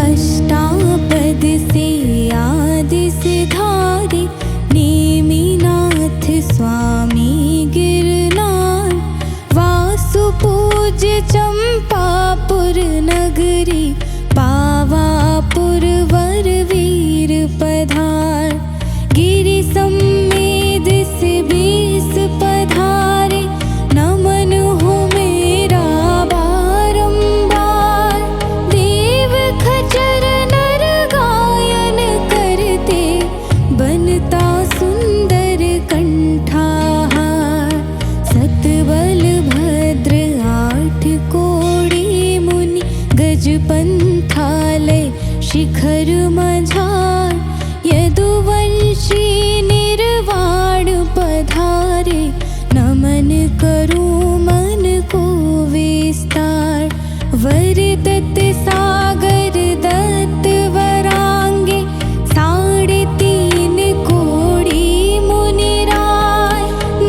अष्टापद से आदि सिधारी नेमिनाथ स्वामी गिरनार वासुपूज्य चंपापुर नगरी पावापुर वर वीर पधार गिरि सम्मेद से 20 पधारे नमन हो मेरा बारंबार देव खचर नर गायन करते बनता सुंदर कंठाहार सतबल भद्र 8 कोड़ी मुनि गजपंथालय शिखर मझार यदुवंशी निर्वाण पधारे नमन करूं मन को विस्तार वर दत्त सागर दत्त वरांगे 3.5 कोड़ी मुनिराय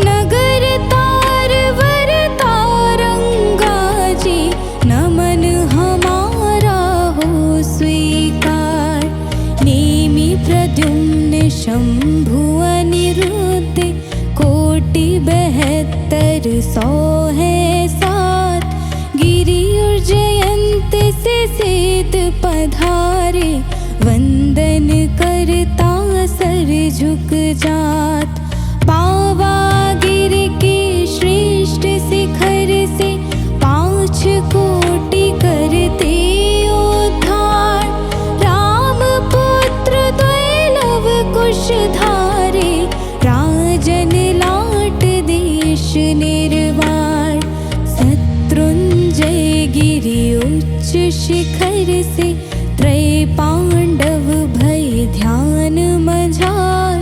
नगर तार वर तारंगा जी नमन हमारा हो स्वीकार नेमि प्रद्युम्न शंभु अनिरुद्ध कोटि 72 है 7 गिरि जयंत से सिद्ध पधारे वंदन करता सर झुक जात पावा गिरि के श्रेष्ठ शिखर से 5 कोटि करते उद्धार राम पुत्र द्वैलव कुश धारे राजन लाट देश निर्वाण शत्रुंजय गिरि उच्च शिखर से त्रय पांडव भय ध्यान मझार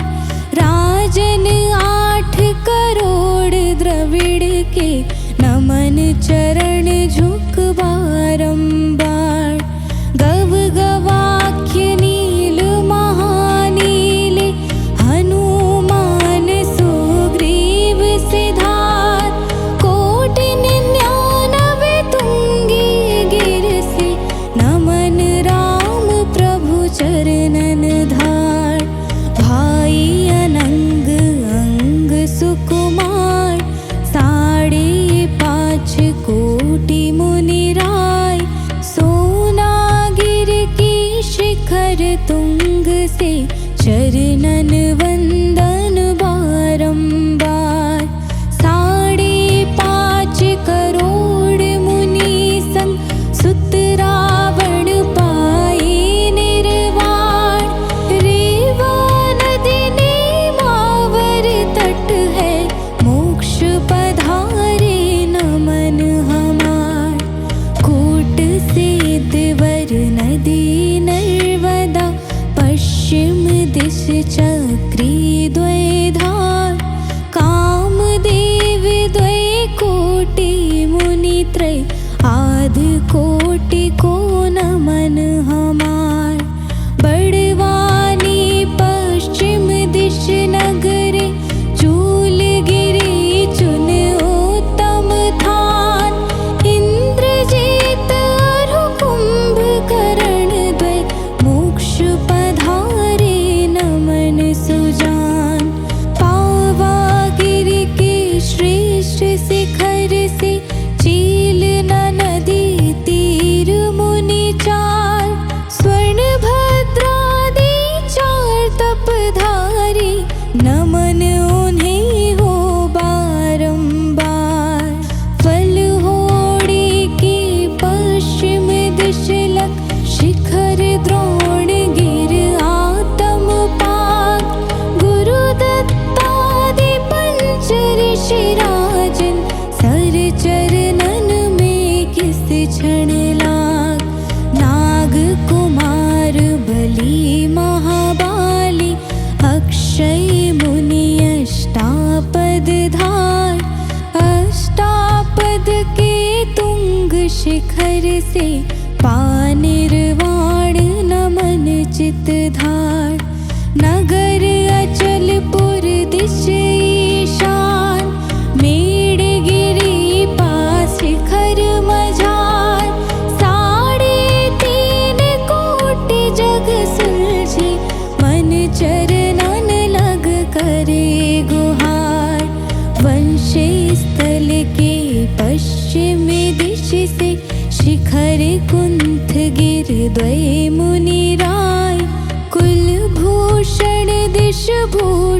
राजन 8 करोड़ द्रविड़ के नमन चरण झुक बारंबार गव गवाख्य नील महानीले हनुमान सुग्रीव सिधार कोटि 99 तुंगी गिर से नमन राम प्रभु चरणन धार भाई अनंग अंग सुकुमार 5.5 कोटि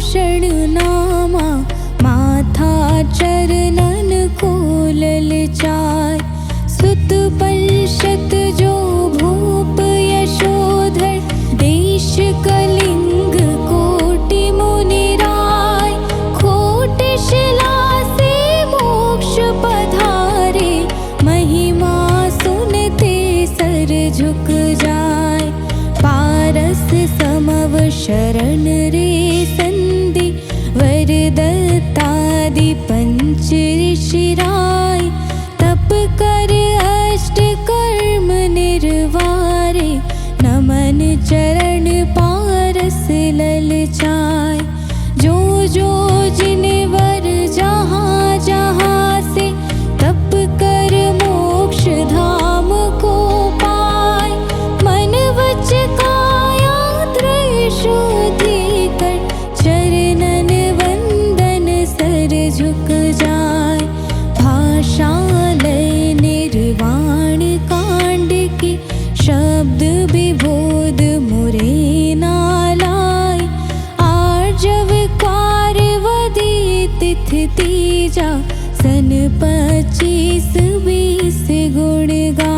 भूषण नामा, माथा चरणन खोलल चाय। सुत पंशत जो भूप यशोधर, देश कलिंग कोटि मुनिराय। खोट शिला से मोक्ष पधारे, महिमा सुनते सर झुक जाय। पारस समव शरण रे संदि, वरदत्तादि पंच ऋषिराय। तप कर अष्ट कर्म निर्वारे, नमन चरण पारस ललचाय। जो जो जिनवर जहाँ जहाँ से, तप कर मोक्ष धाम को पाय। मन वच काया त्रय शुद्धि कर, चरणन वंदन सर झुक जाय। भाषालय निर्वाण कांड की, शब्द विबोध मुरे नालाय। आर्जव कार्वदी तिथि तीजा, सन 25 20 गुण गाय।